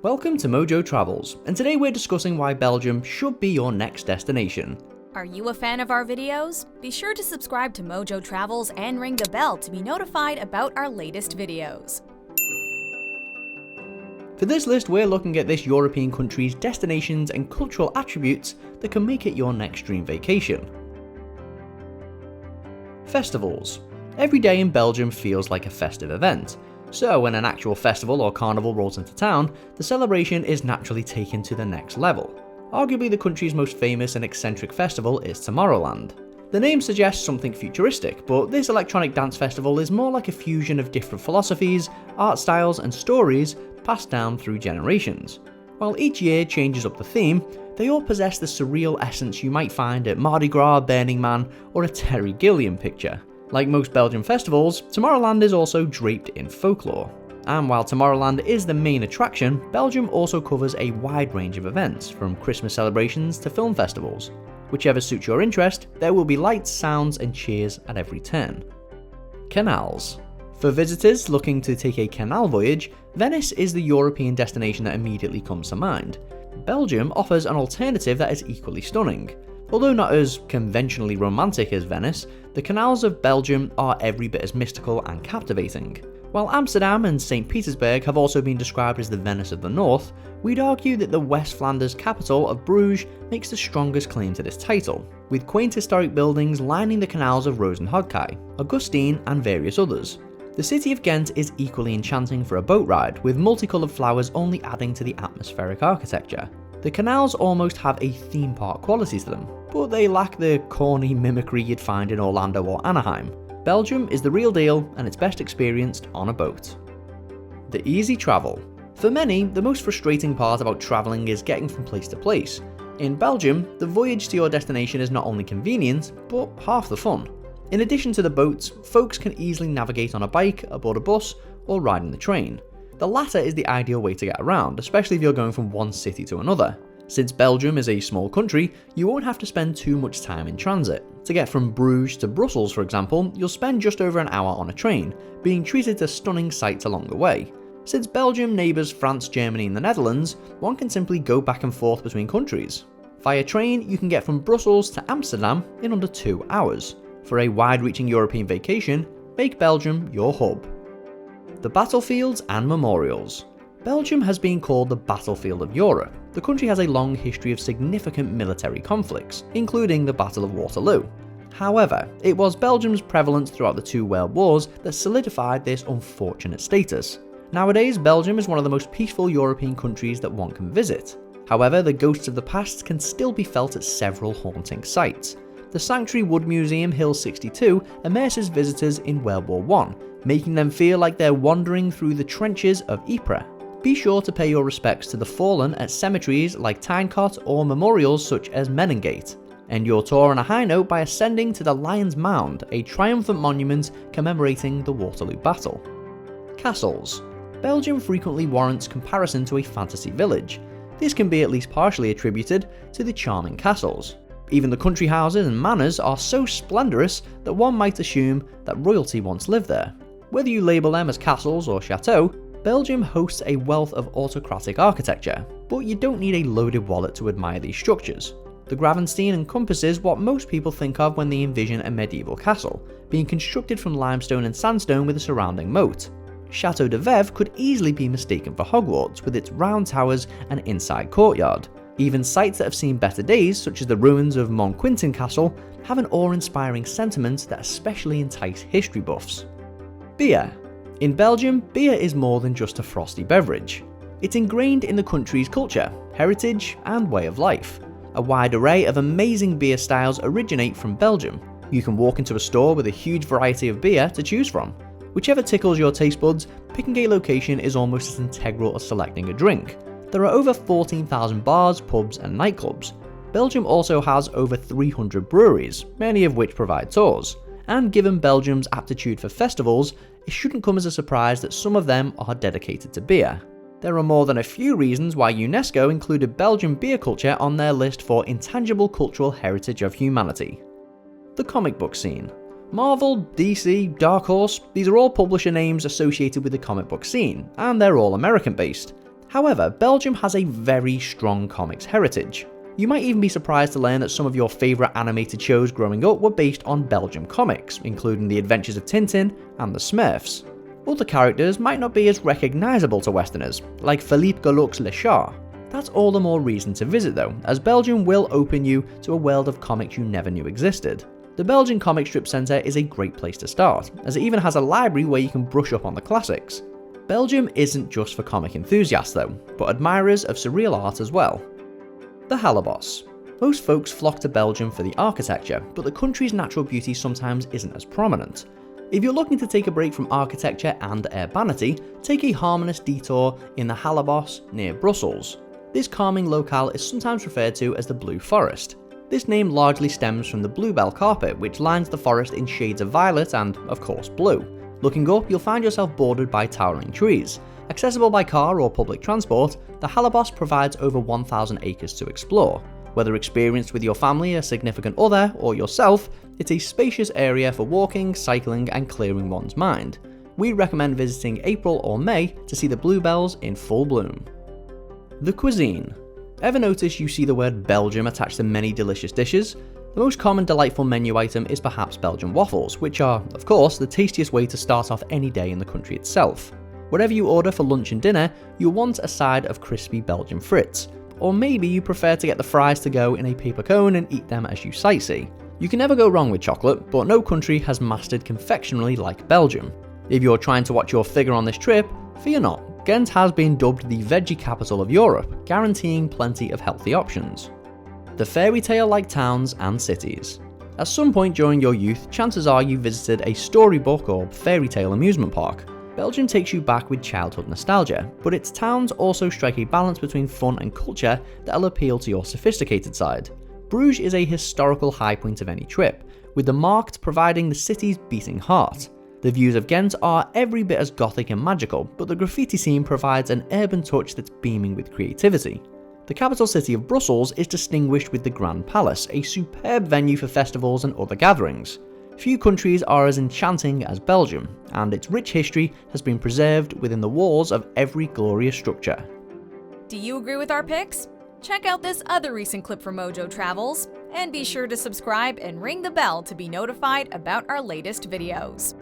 Welcome to MojoTravels, and today we're discussing why Belgium should be your next destination. Are you a fan of our videos? Be sure to subscribe to MojoTravels and ring the bell to be notified about our latest videos. For this list, we're looking at this European country's destinations and cultural attributes that can make it your next dream vacation. Festivals. Every day in Belgium feels like a festive event. So when an actual festival or carnival rolls into town, the celebration is naturally taken to the next level. Arguably the country's most famous and eccentric festival is Tomorrowland. The name suggests something futuristic, but this electronic dance festival is more like a fusion of different philosophies, art styles and stories passed down through generations. While each year changes up the theme, they all possess the surreal essence you might find at Mardi Gras, Burning Man or a Terry Gilliam picture. Like most Belgian festivals, Tomorrowland is also draped in folklore. And while Tomorrowland is the main attraction, Belgium also covers a wide range of events, from Christmas celebrations to film festivals. Whichever suits your interest, there will be lights, sounds and cheers at every turn. Canals. For visitors looking to take a canal voyage, Venice is the European destination that immediately comes to mind. Belgium offers an alternative that is equally stunning. Although not as conventionally romantic as Venice, the canals of Belgium are every bit as mystical and captivating. While Amsterdam and St. Petersburg have also been described as the Venice of the North, we'd argue that the West Flanders capital of Bruges makes the strongest claim to this title, with quaint historic buildings lining the canals of Rozenhoekij, Augustine and various others. The city of Ghent is equally enchanting for a boat ride, with multicoloured flowers only adding to the atmospheric architecture. The canals almost have a theme park quality to them, but they lack the corny mimicry you'd find in Orlando or Anaheim. Belgium is the real deal and it's best experienced on a boat. The easy travel. For many, the most frustrating part about travelling is getting from place to place. In Belgium, the voyage to your destination is not only convenient, but half the fun. In addition to the boats, folks can easily navigate on a bike, aboard a bus, or riding the train. The latter is the ideal way to get around, especially if you're going from one city to another. Since Belgium is a small country, you won't have to spend too much time in transit. To get from Bruges to Brussels, for example, you'll spend just over an hour on a train, being treated to stunning sights along the way. Since Belgium neighbours France, Germany and the Netherlands, one can simply go back and forth between countries. Via train, you can get from Brussels to Amsterdam in under 2 hours. For a wide-reaching European vacation, make Belgium your hub. The battlefields and memorials. Belgium has been called the battlefield of Europe. The country has a long history of significant military conflicts, including the Battle of Waterloo. However, it was Belgium's prevalence throughout the two world wars that solidified this unfortunate status. Nowadays, Belgium is one of the most peaceful European countries that one can visit. However, the ghosts of the past can still be felt at several haunting sites. The Sanctuary Wood Museum Hill 62 immerses visitors in World War I, making them feel like they're wandering through the trenches of Ypres. Be sure to pay your respects to the fallen at cemeteries like Tynecott or memorials such as Menengate. End your tour on a high note by ascending to the Lion's Mound, a triumphant monument commemorating the Waterloo Battle. Castles. Belgium frequently warrants comparison to a fantasy village. This can be at least partially attributed to the charming castles. Even the country houses and manors are so splendorous that one might assume that royalty once lived there. Whether you label them as castles or chateaux, Belgium hosts a wealth of autocratic architecture, but you don't need a loaded wallet to admire these structures. The Gravenstein encompasses what most people think of when they envision a medieval castle, being constructed from limestone and sandstone with a surrounding moat. Chateau de Vèvre could easily be mistaken for Hogwarts with its round towers and inside courtyard. Even sites that have seen better days, such as the ruins of Montquintin Castle, have an awe-inspiring sentiment that especially entice history buffs. Beer. In Belgium, beer is more than just a frosty beverage. It's ingrained in the country's culture, heritage, and way of life. A wide array of amazing beer styles originate from Belgium. You can walk into a store with a huge variety of beer to choose from. Whichever tickles your taste buds, picking a location is almost as integral as selecting a drink. There are over 14,000 bars, pubs, and nightclubs. Belgium also has over 300 breweries, many of which provide tours. And given Belgium's aptitude for festivals, it shouldn't come as a surprise that some of them are dedicated to beer. There are more than a few reasons why UNESCO included Belgian beer culture on their list for intangible cultural heritage of humanity. The comic book scene. Marvel, DC, Dark Horse, these are all publisher names associated with the comic book scene, and they're all American based. However, Belgium has a very strong comics heritage. You might even be surprised to learn that some of your favourite animated shows growing up were based on Belgian comics, including The Adventures of Tintin and The Smurfs. Other characters might not be as recognisable to Westerners, like Philippe Geluck's Le Chat. That's all the more reason to visit though, as Belgium will open you to a world of comics you never knew existed. The Belgian Comic Strip Centre is a great place to start, as it even has a library where you can brush up on the classics. Belgium isn't just for comic enthusiasts though, but admirers of surreal art as well. The Halibos. Most folks flock to Belgium for the architecture, but the country's natural beauty sometimes isn't as prominent. If you're looking to take a break from architecture and urbanity, take a harmonious detour in the Halibos near Brussels. This calming locale is sometimes referred to as the Blue Forest. This name largely stems from the bluebell carpet, which lines the forest in shades of violet and, of course, blue. Looking up, you'll find yourself bordered by towering trees. Accessible by car or public transport, the Halibos provides over 1,000 acres to explore. Whether experienced with your family, a significant other, or yourself, it's a spacious area for walking, cycling, and clearing one's mind. We recommend visiting April or May to see the bluebells in full bloom. The cuisine. Ever notice you see the word Belgium attached to many delicious dishes? The most common delightful menu item is perhaps Belgian waffles, which are, of course, the tastiest way to start off any day in the country itself. Whatever you order for lunch and dinner, you'll want a side of crispy Belgian frites. Or maybe you prefer to get the fries to go in a paper cone and eat them as you sightsee. You can never go wrong with chocolate, but no country has mastered confectionery like Belgium. If you're trying to watch your figure on this trip, fear not. Ghent has been dubbed the veggie capital of Europe, guaranteeing plenty of healthy options. The fairy tale-like towns and cities. At some point during your youth, chances are you visited a storybook or fairy tale amusement park. Belgium takes you back with childhood nostalgia, but its towns also strike a balance between fun and culture that'll appeal to your sophisticated side. Bruges is a historical high point of any trip, with the Markt providing the city's beating heart. The views of Ghent are every bit as gothic and magical, but the graffiti scene provides an urban touch that's beaming with creativity. The capital city of Brussels is distinguished with the Grand Palace, a superb venue for festivals and other gatherings. Few countries are as enchanting as Belgium, and its rich history has been preserved within the walls of every glorious structure. Do you agree with our picks? Check out this other recent clip from MojoTravels, and be sure to subscribe and ring the bell to be notified about our latest videos.